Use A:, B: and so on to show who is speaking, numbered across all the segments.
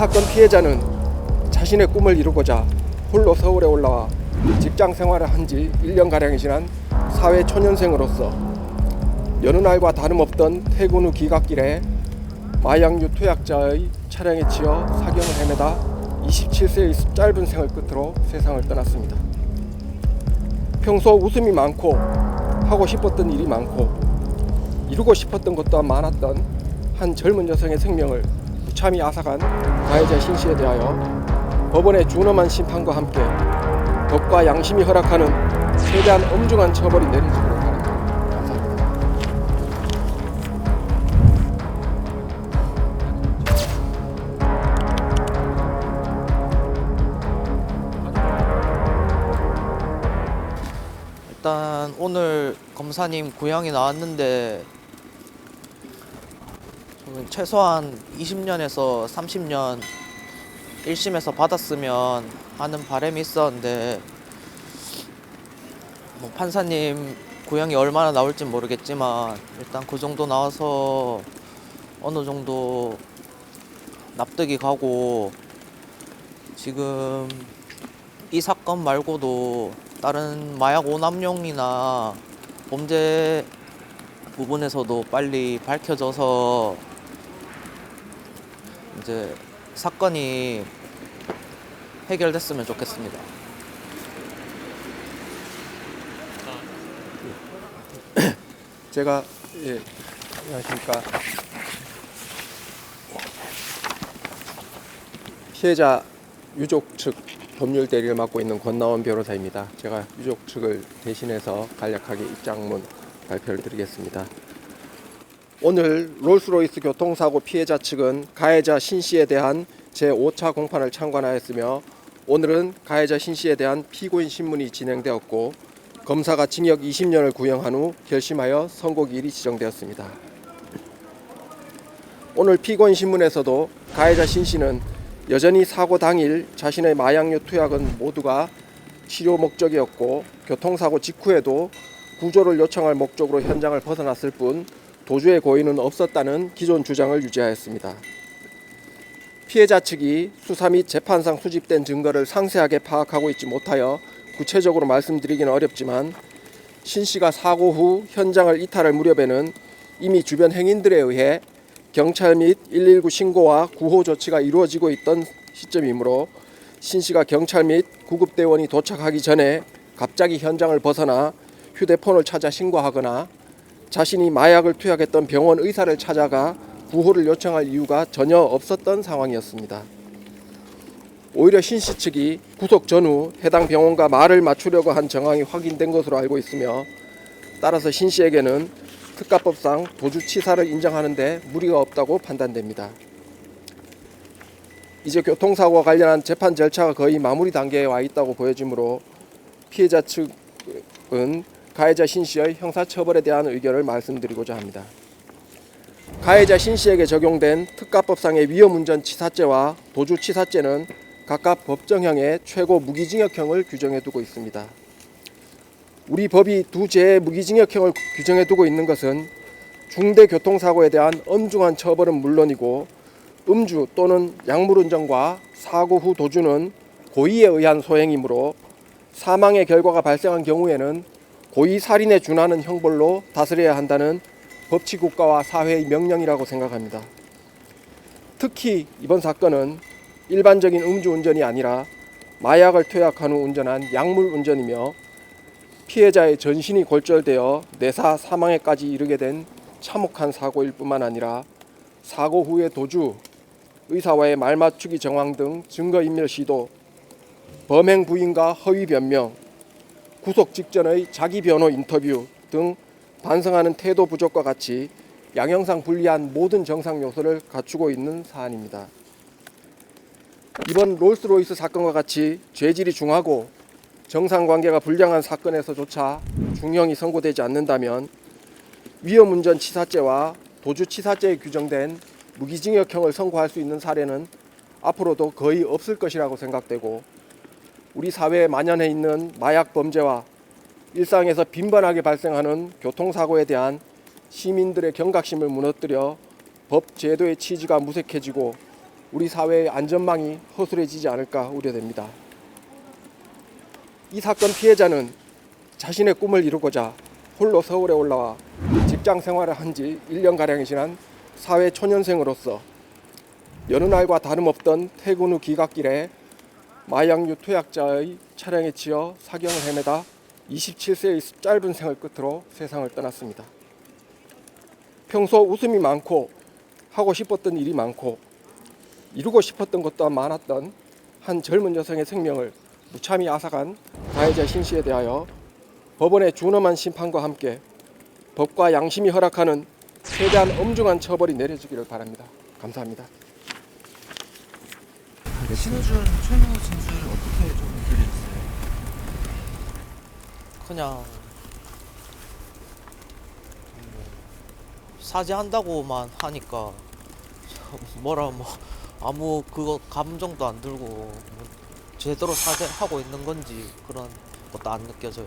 A: 사건 피해자는 자신의 꿈을 이루고자 홀로 서울에 올라와 직장 생활을 한 지 1년가량이 지난 사회 초년생으로서 여느 날과 다름없던 퇴근 후 기갓길에 마약류 투약자의 차량에 치여 사경을 헤매다 27세의 짧은 생을 끝으로 세상을 떠났습니다. 평소 웃음이 많고 하고 싶었던 일이 많고 이루고 싶었던 것 또한 많았던 한 젊은 여성의 생명을 무참히 앗아간 가해자 신씨에 대하여 법원의 준엄한 심판과 함께 법과 양심이 허락하는 최대한 엄중한 처벌이 내려지도록 바랍니다. 감사합니다.
B: 일단 오늘 검사님 구형이 나왔는데 저는 최소한 20년에서 30년 1심에서 받았으면 하는 바람이 있었는데 뭐 판사님 구형이 얼마나 나올지 모르겠지만 일단 그 정도 나와서 어느 정도 납득이 가고, 지금 이 사건 말고도 다른 마약 오남용이나 범죄 부분에서도 빨리 밝혀져서 이제 사건이 해결됐으면 좋겠습니다.
A: 제가 안녕하십니까. 피해자 유족 측 법률 대리를 맡고 있는 권나원 변호사입니다. 제가 유족 측을 대신해서 간략하게 입장문 발표를 드리겠습니다. 오늘 롤스로이스 교통사고 피해자 측은 가해자 신씨에 대한 제5차 공판을 참관하였으며, 오늘은 가해자 신씨에 대한 피고인 신문이 진행되었고 검사가 징역 20년을 구형한 후 결심하여 선고기일이 지정되었습니다. 오늘 피고인 신문에서도 가해자 신씨는 여전히 사고 당일 자신의 마약류 투약은 모두가 치료 목적이었고 교통사고 직후에도 구조를 요청할 목적으로 현장을 벗어났을 뿐 도주의 고의는 없었다는 기존 주장을 유지하였습니다. 피해자 측이 수사 및 재판상 수집된 증거를 상세하게 파악하고 있지 못하여 구체적으로 말씀드리기는 어렵지만, 신씨가 사고 후 현장을 이탈할 무렵에는 이미 주변 행인들에 의해 경찰 및 119 신고와 구호 조치가 이루어지고 있던 시점이므로 신씨가 경찰 및 구급대원이 도착하기 전에 갑자기 현장을 벗어나 휴대폰을 찾아 신고하거나 자신이 마약을 투약했던 병원 의사를 찾아가 구호를 요청할 이유가 전혀 없었던 상황이었습니다. 오히려 신씨 측이 구속 전후 해당 병원과 말을 맞추려고 한 정황이 확인된 것으로 알고 있으며, 따라서 신씨에게는 특가법상 도주치사를 인정하는 데 무리가 없다고 판단됩니다. 이제 교통사고와 관련한 재판 절차가 거의 마무리 단계에 와 있다고 보여지므로 피해자 측은 가해자 신씨의 형사처벌에 대한 의견을 말씀드리고자 합니다. 가해자 신씨에게 적용된 특가법상의 위험운전치사죄와 도주치사죄는 각각 법정형의 최고 무기징역형을 규정해 두고 있습니다. 우리 법이 두 죄의 무기징역형을 규정해 두고 있는 것은 중대 교통사고에 대한 엄중한 처벌은 물론이고, 음주 또는 약물운전과 사고 후 도주는 고의에 의한 소행이므로 사망의 결과가 발생한 경우에는 고의살인에 준하는 형벌로 다스려야 한다는 법치국가와 사회의 명령이라고 생각합니다. 특히 이번 사건은 일반적인 음주운전이 아니라 마약을 투약한 후 운전한 약물운전이며 피해자의 전신이 골절되어 내사 사망에까지 이르게 된 참혹한 사고일 뿐만 아니라 사고 후의 도주, 의사와의 말맞추기 정황 등 증거인멸 시도, 범행 부인과 허위 변명, 구속 직전의 자기 변호 인터뷰 등 반성하는 태도 부족과 같이 양형상 불리한 모든 정상 요소를 갖추고 있는 사안입니다. 이번 롤스로이스 사건과 같이 죄질이 중하고 정상관계가 불량한 사건에서조차 중형이 선고되지 않는다면 위험운전치사죄와 도주치사죄에 규정된 무기징역형을 선고할 수 있는 사례는 앞으로도 거의 없을 것이라고 생각되고, 우리 사회에 만연해 있는 마약 범죄와 일상에서 빈번하게 발생하는 교통사고에 대한 시민들의 경각심을 무너뜨려 법 제도의 취지가 무색해지고 우리 사회의 안전망이 허술해지지 않을까 우려됩니다. 이 사건 피해자는 자신의 꿈을 이루고자 홀로 서울에 올라와 직장 생활을 한 지 1년가량이 지난 사회 초년생으로서 여느 날과 다름없던 퇴근 후 기갓길에 마약류 투약자의 차량에 치여 사경을 헤매다 27세의 짧은 생을 끝으로 세상을 떠났습니다. 평소 웃음이 많고 하고 싶었던 일이 많고 이루고 싶었던 것도 많았던 한 젊은 여성의 생명을 무참히 앗아간 가해자 신 씨에 대하여 법원의 준엄한 심판과 함께 법과 양심이 허락하는 최대한 엄중한 처벌이 내려지기를 바랍니다. 감사합니다.
C: 신우준 최무 진술 어떻게 좀 들으셨어요?
B: 그냥 사죄한다고만 하니까 뭐라 뭐 아무 그거 감정도 안 들고 뭐 제대로 사죄하고 있는 건지 그런 것도 안 느껴져요.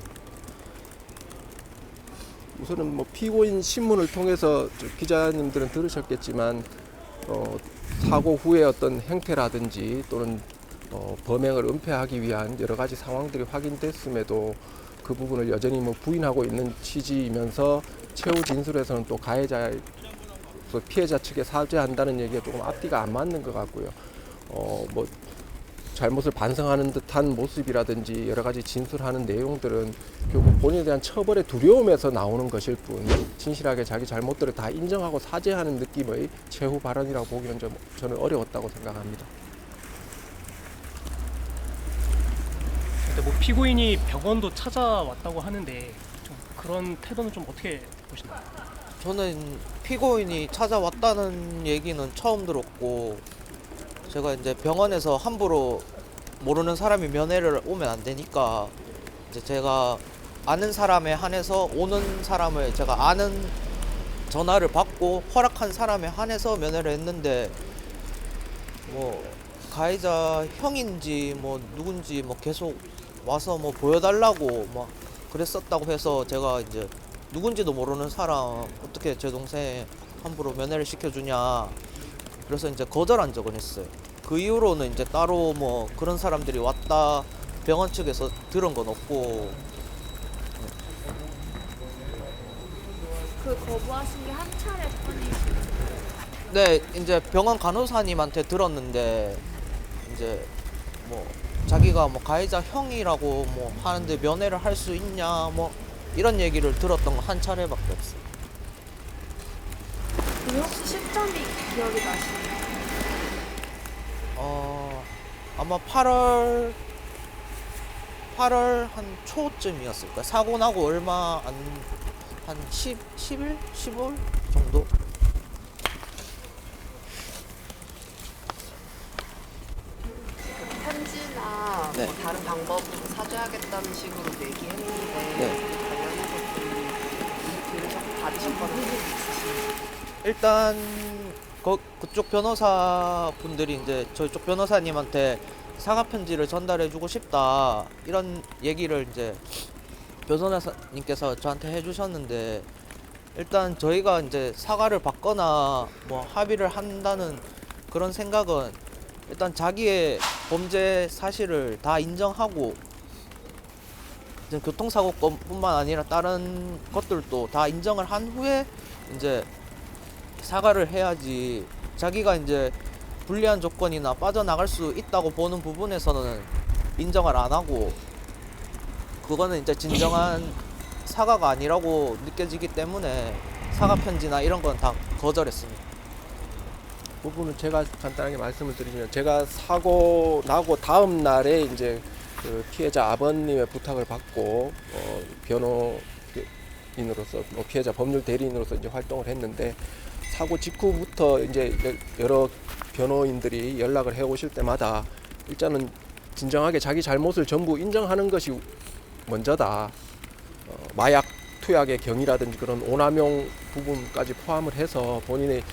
A: 우선은 뭐 피고인 신문을 통해서 기자님들은 들으셨겠지만 사고 후에 어떤 행태라든지 또는 범행을 은폐하기 위한 여러 가지 상황들이 확인됐음에도 그 부분을 여전히 뭐 부인하고 있는 취지이면서 최후 진술에서는 또 가해자 피해자 측에 사죄한다는 얘기가 조금 앞뒤가 안 맞는 것 같고요. 뭐 잘못을 반성하는 듯한 모습이라든지 여러 가지 진술하는 내용들은 결국 본인에 대한 처벌의 두려움에서 나오는 것일 뿐 진실하게 자기 잘못들을 다 인정하고 사죄하는 느낌의 최후 발언이라고 보기는 저는 어려웠다고 생각합니다.
D: 근데 뭐 피고인이 병원도 찾아왔다고 하는데 좀 그런 태도는 좀 어떻게 보시나요?
B: 저는 피고인이 찾아왔다는 얘기는 처음 들었고 제가 이제 병원에서 함부로 모르는 사람이 면회를 오면 안 되니까 이제 제가 아는 사람에 한해서 오는 사람을 제가 아는 전화를 받고 허락한 사람에 한해서 면회를 했는데 뭐 가해자 형인지 뭐 누군지 뭐 계속 와서 뭐 보여달라고 막 그랬었다고 해서 제가 이제 누군지도 모르는 사람 어떻게 제 동생 함부로 면회를 시켜주냐 그래서 이제 거절한 적은 있어요. 그 이후로는 이제 따로 뭐 그런 사람들이 왔다 병원 측에서 들은 건 없고.
E: 그 거부하신 게 한 차례뿐이시죠?
B: 네, 이제 병원 간호사님한테 들었는데 이제 뭐 자기가 뭐 가해자 형이라고 뭐 하는데 면회를 할 수 있냐 뭐 이런 얘기를 들었던 거 한 차례밖에 없어요.
E: 그게 혹시 시점이 기억이 나시나요?
B: 아마 8월 한 초쯤이었을 거예요. 사고 나고 얼마 한 10일? 15일 정도?
F: 편지나
B: 네.
F: 뭐 다른 방법으로 사죄하겠다는 식으로 얘기했는데
B: 네.
F: 관련해서 좀 들으셨고 받으셨거나 있으신가요?
B: 일단 그쪽 변호사 분들이 이제 저쪽 변호사님한테 사과 편지를 전달해주고 싶다 이런 얘기를 이제 변호사님께서 저한테 해주셨는데 일단 저희가 이제 사과를 받거나 뭐 합의를 한다는 그런 생각은 일단 자기의 범죄 사실을 다 인정하고 이제 교통사고뿐만 아니라 다른 것들도 다 인정을 한 후에 이제 사과를 해야지 자기가 이제 불리한 조건이나 빠져나갈 수 있다고 보는 부분에서는 인정을 안 하고 그거는 이제 진정한 사과가 아니라고 느껴지기 때문에 사과 편지나 이런 건 다 거절했습니다.
A: 그 부분은 제가 간단하게 말씀을 드리면 제가 사고 나고 다음 날에 이제 그 피해자 아버님의 부탁을 받고 변호인으로서 피해자 법률 대리인으로서 이제 활동을 했는데 사고 직후부터 이제 여러 변호인들이 연락을 해 오실 때마다 일단은 진정하게 자기 잘못을 전부 인정하는 것이 먼저다. 마약 투약의 경위라든지 그런 오남용 부분까지 포함을 해서 본인의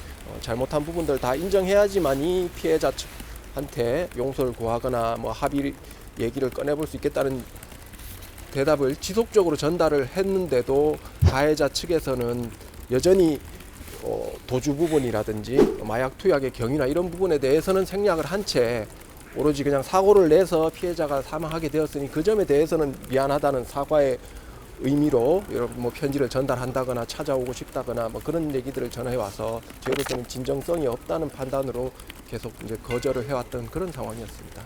A: 잘못한 부분들 다 인정해야지만이 피해자한테 용서를 구하거나 뭐 합의 얘기를 꺼내볼 수 있겠다는 대답을 지속적으로 전달을 했는데도 가해자 측에서는 여전히 도주 부분이라든지 마약 투약의 경위나 이런 부분에 대해서는 생략을 한 채 오로지 그냥 사고를 내서 피해자가 사망하게 되었으니 그 점에 대해서는 미안하다는 사과의 의미로 여러분 뭐 편지를 전달한다거나 찾아오고 싶다거나 뭐 그런 얘기들을 전해 와서 저희로서는 진정성이 없다는 판단으로 계속 이제 거절을 해왔던 그런 상황이었습니다.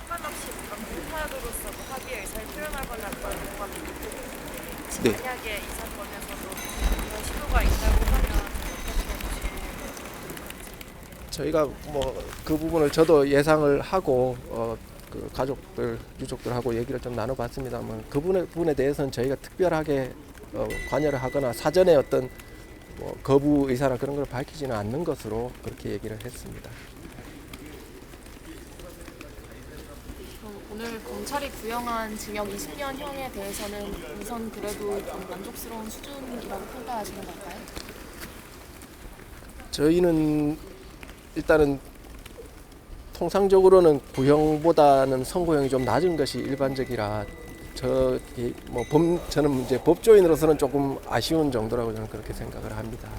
G: 상관없이 공파로서 합의의 의사를 표현하거나 그런 경우가
A: 네.
G: 만약에 이 사건에서도 그런 시도가 있다고 하면
A: 저희가 뭐 그 부분을 저도 예상을 하고 그 가족들, 유족들하고 얘기를 좀 나눠봤습니다만 그 부분에 대해서는 저희가 특별하게 관여를 하거나 사전에 어떤 뭐 거부 의사나 그런 걸 밝히지는 않는 것으로 그렇게 얘기를 했습니다.
E: 오늘 검찰이 구형한 징역 20년형에 대해서는 우선 그래도 좀 만족스러운 수준이라고 평가하시는 건가요?
A: 저희는 일단은 통상적으로는 구형보다는 선고형이 좀 낮은 것이 일반적이라 저는 이제 법조인으로서는 조금 아쉬운 정도라고 저는 그렇게 생각을 합니다.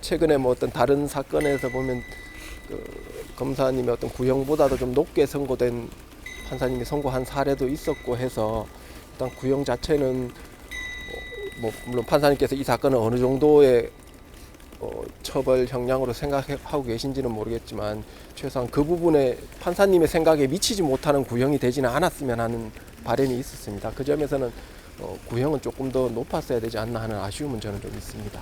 A: 최근에 뭐 어떤 다른 사건에서 보면 그 검사님의 어떤 구형보다도 좀 높게 선고된 판사님이 선고한 사례도 있었고 해서 일단 구형 자체는 뭐 물론 판사님께서 이 사건을 어느 정도의 처벌 형량으로 생각하고 계신지는 모르겠지만 최소한 그 부분에 판사님의 생각에 미치지 못하는 구형이 되지는 않았으면 하는 바람이 있었습니다. 그 점에서는 구형은 조금 더 높았어야 되지 않나 하는 아쉬움은 저는 좀 있습니다.